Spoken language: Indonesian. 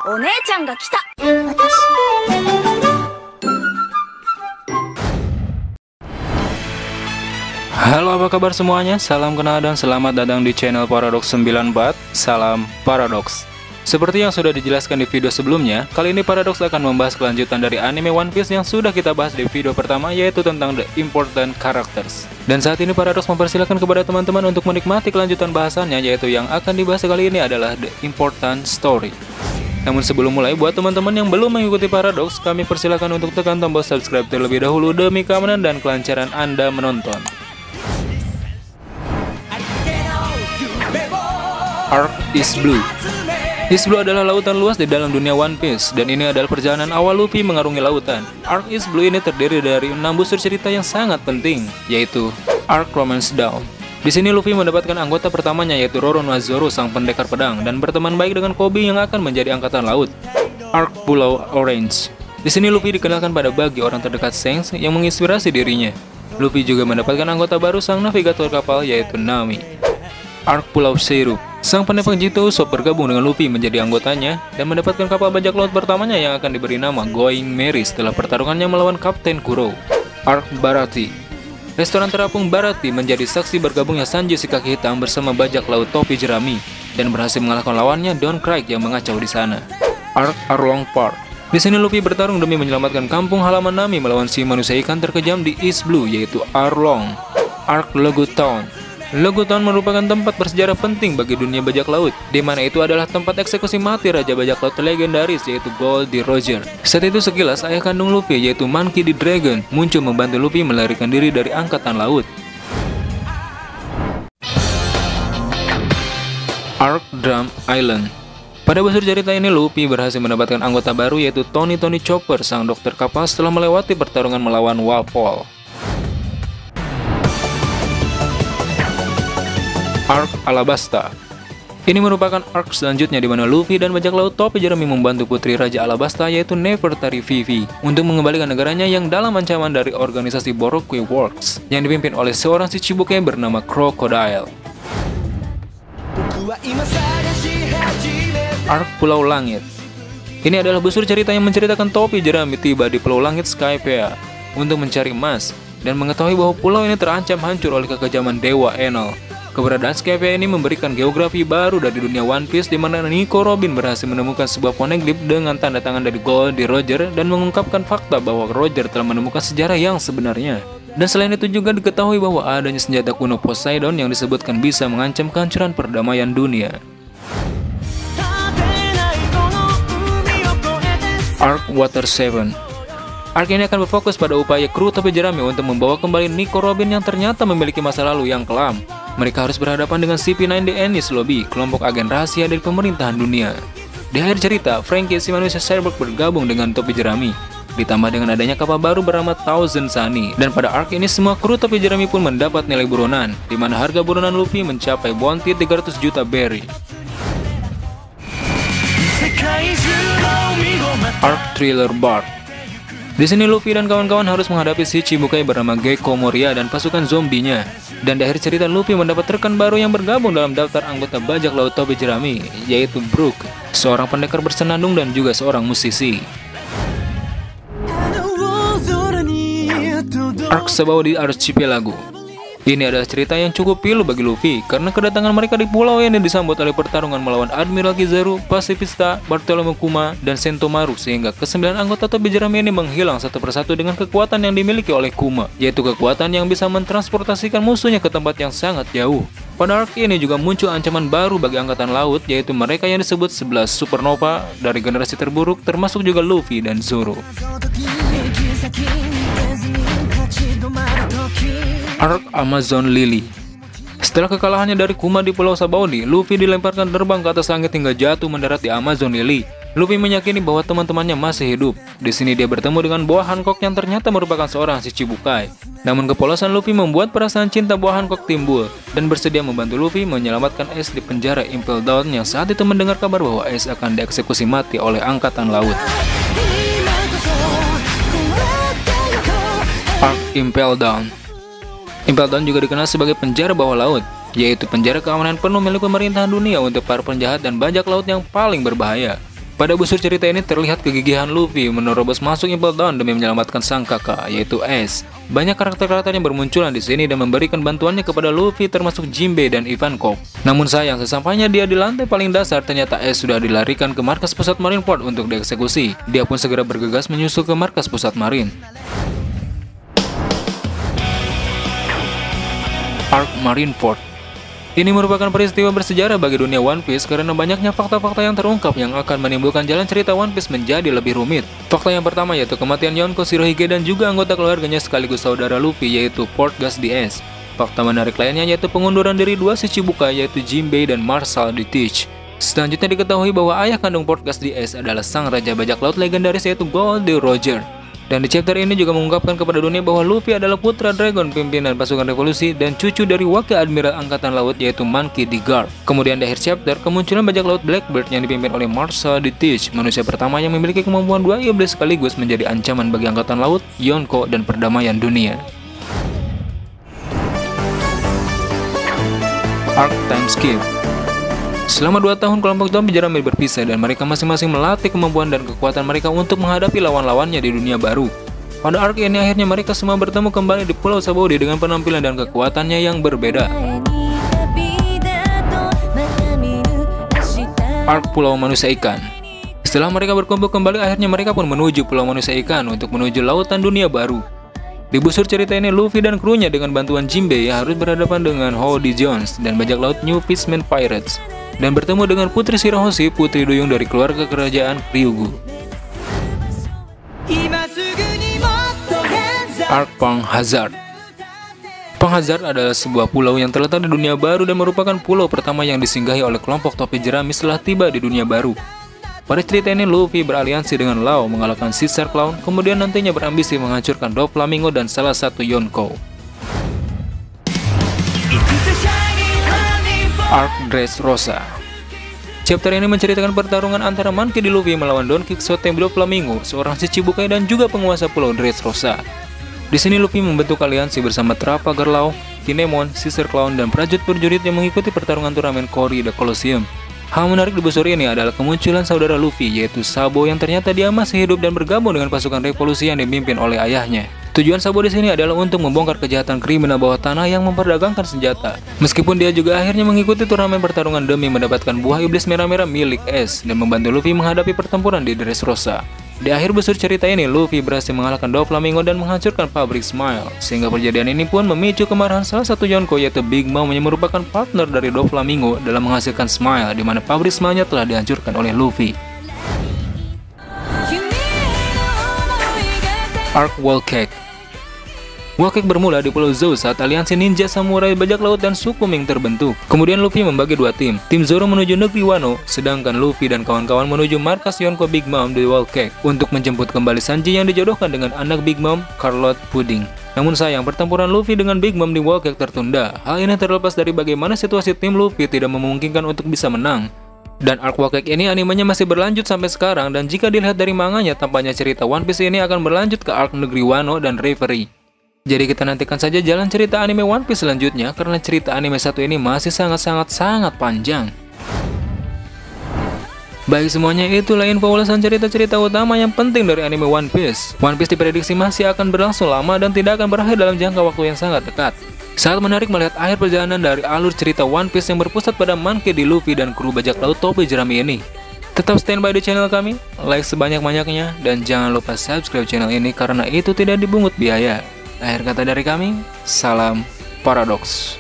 お姉ちゃんが来た。Halo, apa kabar semuanya? Salam kenal dan selamat datang di channel Paradox 94. Salam Paradox. Seperti yang sudah dijelaskan di video sebelumnya, kali ini Paradox akan membahas kelanjutan dari anime One Piece yang sudah kita bahas di video pertama, yaitu tentang The Important Characters. Dan saat ini Paradox mempersilahkan kepada teman-teman untuk menikmati kelanjutan bahasannya, yaitu yang akan dibahas kali ini adalah The Important Story. Namun sebelum mulai, buat teman-teman yang belum mengikuti Paradox, kami persilakan untuk tekan tombol subscribe terlebih dahulu demi keamanan dan kelancaran Anda menonton. Arc East Blue. East Blue adalah lautan luas di dalam dunia One Piece, dan ini adalah perjalanan awal Luffy mengarungi lautan. Arc East Blue ini terdiri dari 6 busur cerita yang sangat penting, yaitu Arc Romance Dawn. Di sini Luffy mendapatkan anggota pertamanya, yaitu Roronoa Zoro, sang pendekar pedang, dan berteman baik dengan Koby yang akan menjadi angkatan laut. Arc Pulau Orange. Di sini Luffy dikenalkan pada Buggy, orang terdekat Shanks yang menginspirasi dirinya. Luffy juga mendapatkan anggota baru, sang navigator kapal, yaitu Nami. Arc Pulau Syrup. Sang penembak Jito Usopp bergabung dengan Luffy menjadi anggotanya dan mendapatkan kapal bajak laut pertamanya yang akan diberi nama Going Merry setelah pertarungannya melawan Kapten Kuro. Arc Baratie. Restoran terapung Baratie menjadi saksi bergabungnya Sanji si kaki hitam bersama bajak laut topi jerami dan berhasil mengalahkan lawannya Don Krieg yang mengacau di sana. Arc Arlong Park. Di sini Luffy bertarung demi menyelamatkan kampung halaman Nami melawan si manusia ikan terkejam di East Blue, yaitu Arlong. Arc Logo Town. Logo Town merupakan tempat bersejarah penting bagi dunia bajak laut, di mana itu adalah tempat eksekusi mati raja bajak laut legendaris, yaitu Gold D. Roger. Saat itu sekilas ayah kandung Luffy, yaitu Monkey D. Dragon, muncul membantu Luffy melarikan diri dari angkatan laut. Arc Drum Island. Pada busur cerita ini Luffy berhasil mendapatkan anggota baru, yaitu Tony Chopper, sang dokter kapal setelah melewati pertarungan melawan Walpole. Arc Alabasta. Ini merupakan arc selanjutnya di mana Luffy dan bajak laut topi jerami membantu putri Raja Alabasta, yaitu Nefertari Vivi, untuk mengembalikan negaranya yang dalam ancaman dari organisasi Baroque Works yang dipimpin oleh seorang Shichibuke bernama Crocodile. Arc Pulau Langit. Ini adalah busur cerita yang menceritakan topi jerami tiba di Pulau Langit Skypiea untuk mencari emas dan mengetahui bahwa pulau ini terancam hancur oleh kekejaman Dewa Enel. Keberadaan Skypiea ini memberikan geografi baru dari dunia One Piece, di mana Nico Robin berhasil menemukan sebuah poneglyph dengan tanda tangan dari Gold D. Roger dan mengungkapkan fakta bahwa Roger telah menemukan sejarah yang sebenarnya. Dan selain itu juga diketahui bahwa adanya senjata kuno Poseidon yang disebutkan bisa mengancam kehancuran perdamaian dunia. Arc Water 7. Arc ini akan berfokus pada upaya kru topi jerami untuk membawa kembali Nico Robin yang ternyata memiliki masa lalu yang kelam. Mereka harus berhadapan dengan CP9 di Enies Lobby, kelompok agen rahasia dari pemerintahan dunia. Di akhir cerita, Frankie si manusia cyborg bergabung dengan topi jerami, ditambah dengan adanya kapal baru bernama Thousand Sunny. Dan pada arc ini semua kru topi jerami pun mendapat nilai buronan, di mana harga buronan Luffy mencapai bounty 300 juta berry. Arc Thriller Bark. Di sini Luffy dan kawan-kawan harus menghadapi si Shichibukai bernama Gecko Moria dan pasukan zombinya. Dan di akhir cerita Luffy mendapat rekan baru yang bergabung dalam daftar anggota bajak laut topi jerami, yaitu Brook, seorang pendekar bersenandung dan juga seorang musisi. Arc Sabaody Archipelago. Ini adalah cerita yang cukup pilu bagi Luffy karena kedatangan mereka di pulau ini disambut oleh pertarungan melawan Admiral Kizaru, Pacifista, Bartholomew Kuma, dan Sentomaru, sehingga ke-9 anggota topi jerami ini menghilang satu persatu dengan kekuatan yang dimiliki oleh Kuma, yaitu kekuatan yang bisa mentransportasikan musuhnya ke tempat yang sangat jauh. Pada arc ini juga muncul ancaman baru bagi angkatan laut, yaitu mereka yang disebut 11 supernova dari generasi terburuk, termasuk juga Luffy dan Zoro. Arc Amazon Lily. Setelah kekalahannya dari Kuma di Pulau Sabaody, Luffy dilemparkan terbang ke atas langit hingga jatuh mendarat di Amazon Lily. Luffy meyakini bahwa teman-temannya masih hidup. Di sini dia bertemu dengan Boa Hancock yang ternyata merupakan seorang Shichibukai. Namun kepolosan Luffy membuat perasaan cinta Boa Hancock timbul dan bersedia membantu Luffy menyelamatkan Ace di penjara Impel Down yang saat itu mendengar kabar bahwa Ace akan dieksekusi mati oleh angkatan laut. Arc Impel Down. Impel Down juga dikenal sebagai penjara bawah laut, yaitu penjara keamanan penuh milik pemerintahan dunia untuk para penjahat dan bajak laut yang paling berbahaya. Pada busur cerita ini terlihat kegigihan Luffy menerobos masuk Impel Down demi menyelamatkan sang kakak, yaitu Ace. Banyak karakter-karakter yang bermunculan di sini dan memberikan bantuannya kepada Luffy termasuk Jinbei dan Ivankov. Namun sayang, sesampainya dia di lantai paling dasar, ternyata Ace sudah dilarikan ke markas pusat Marineford untuk dieksekusi. Dia pun segera bergegas menyusul ke markas pusat Marine. Arc Marineford. Ini merupakan peristiwa bersejarah bagi dunia One Piece karena banyaknya fakta-fakta yang terungkap yang akan menimbulkan jalan cerita One Piece menjadi lebih rumit. Fakta yang pertama yaitu kematian Yonko, Shirohige, dan juga anggota keluarganya sekaligus saudara Luffy yaitu Portgas di Ace. Fakta menarik lainnya yaitu pengunduran diri dua Shichibukai yaitu Jinbei dan Marshal di Teach. Selanjutnya diketahui bahwa ayah kandung Portgas di Ace adalah sang raja bajak laut legendaris yaitu Goldie Roger. Dan di chapter ini juga mengungkapkan kepada dunia bahwa Luffy adalah putra Dragon, pimpinan pasukan revolusi, dan cucu dari wakil admiral angkatan laut yaitu Monkey D. Garp. Kemudian di akhir chapter, kemunculan bajak laut Blackbeard yang dipimpin oleh Marshal D. Teach, manusia pertama yang memiliki kemampuan dua iblis sekaligus menjadi ancaman bagi angkatan laut, Yonko, dan perdamaian dunia. Arc Time Skip. Selama 2 tahun kelompok zombie Jerami berpisah dan mereka masing-masing melatih kemampuan dan kekuatan mereka untuk menghadapi lawan-lawannya di dunia baru. Pada arc ini akhirnya mereka semua bertemu kembali di Pulau Sabaody dengan penampilan dan kekuatannya yang berbeda. Arc Pulau Manusia Ikan. Setelah mereka berkumpul kembali, akhirnya mereka pun menuju Pulau Manusia Ikan untuk menuju lautan dunia baru. Di busur cerita ini, Luffy dan krunya dengan bantuan Jinbei harus berhadapan dengan Hody Jones dan bajak laut New Fishman Pirates, dan bertemu dengan Putri Shirahoshi, putri duyung dari keluarga kerajaan Ryugu. Arc Pang Hazard. Pang Hazard adalah sebuah pulau yang terletak di dunia baru dan merupakan pulau pertama yang disinggahi oleh kelompok topi jerami setelah tiba di dunia baru. Pada cerita ini, Luffy beraliansi dengan Law mengalahkan Caesar Clown, kemudian nantinya berambisi menghancurkan Doflamingo dan salah satu Yonko. Arc Dressrosa. Chapter ini menceritakan pertarungan antara Monkey D. Luffy melawan Don Quixote Doflamingo, seorang Shichibukai dan juga penguasa pulau Dressrosa. Di sini Luffy membentuk aliansi bersama Trafalgar Law, Kinemon, Caesar Clown, dan prajurit-prajurit yang mengikuti pertarungan turnamen Cory the Colosseum. Hal menarik di busur ini adalah kemunculan saudara Luffy yaitu Sabo yang ternyata dia masih hidup dan bergabung dengan pasukan revolusi yang dipimpin oleh ayahnya. Tujuan Sabo di sini adalah untuk membongkar kejahatan kriminal bawah tanah yang memperdagangkan senjata. Meskipun dia juga akhirnya mengikuti turnamen pertarungan demi mendapatkan buah iblis merah-merah milik Ace dan membantu Luffy menghadapi pertempuran di Dressrosa. Di akhir busur cerita ini, Luffy berhasil mengalahkan Doflamingo dan menghancurkan pabrik Smile, sehingga perjanjian ini pun memicu kemarahan salah satu Yonko yaitu Big Mom yang merupakan partner dari Doflamingo dalam menghasilkan Smile, di mana pabrik Smile-nya telah dihancurkan oleh Luffy. Arc Wall Cake. Wall Cake bermula di Pulau Zou saat aliansi ninja, samurai, bajak laut, dan suku Ming terbentuk. Kemudian Luffy membagi dua tim. Tim Zoro menuju negeri Wano, sedangkan Luffy dan kawan-kawan menuju markas Yonko Big Mom di Wall Cake untuk menjemput kembali Sanji yang dijodohkan dengan anak Big Mom, Carlot Pudding. Namun sayang, pertempuran Luffy dengan Big Mom di Wall Cake tertunda. Hal ini terlepas dari bagaimana situasi tim Luffy tidak memungkinkan untuk bisa menang. Dan arc Wall Cake ini animenya masih berlanjut sampai sekarang, dan jika dilihat dari manganya, tampaknya cerita One Piece ini akan berlanjut ke arc negeri Wano dan Reverie. Jadi kita nantikan saja jalan cerita anime One Piece selanjutnya karena cerita anime satu ini masih sangat panjang. Baik semuanya, itulah info ulasan cerita-cerita utama yang penting dari anime One Piece. One Piece diprediksi masih akan berlangsung lama dan tidak akan berakhir dalam jangka waktu yang sangat dekat. Sangat menarik melihat akhir perjalanan dari alur cerita One Piece yang berpusat pada Monkey D. Luffy dan kru bajak laut topi jerami ini. Tetap standby di channel kami, like sebanyak-banyaknya, dan jangan lupa subscribe channel ini karena itu tidak dibungut biaya. Akhir kata dari kami, salam Paradox.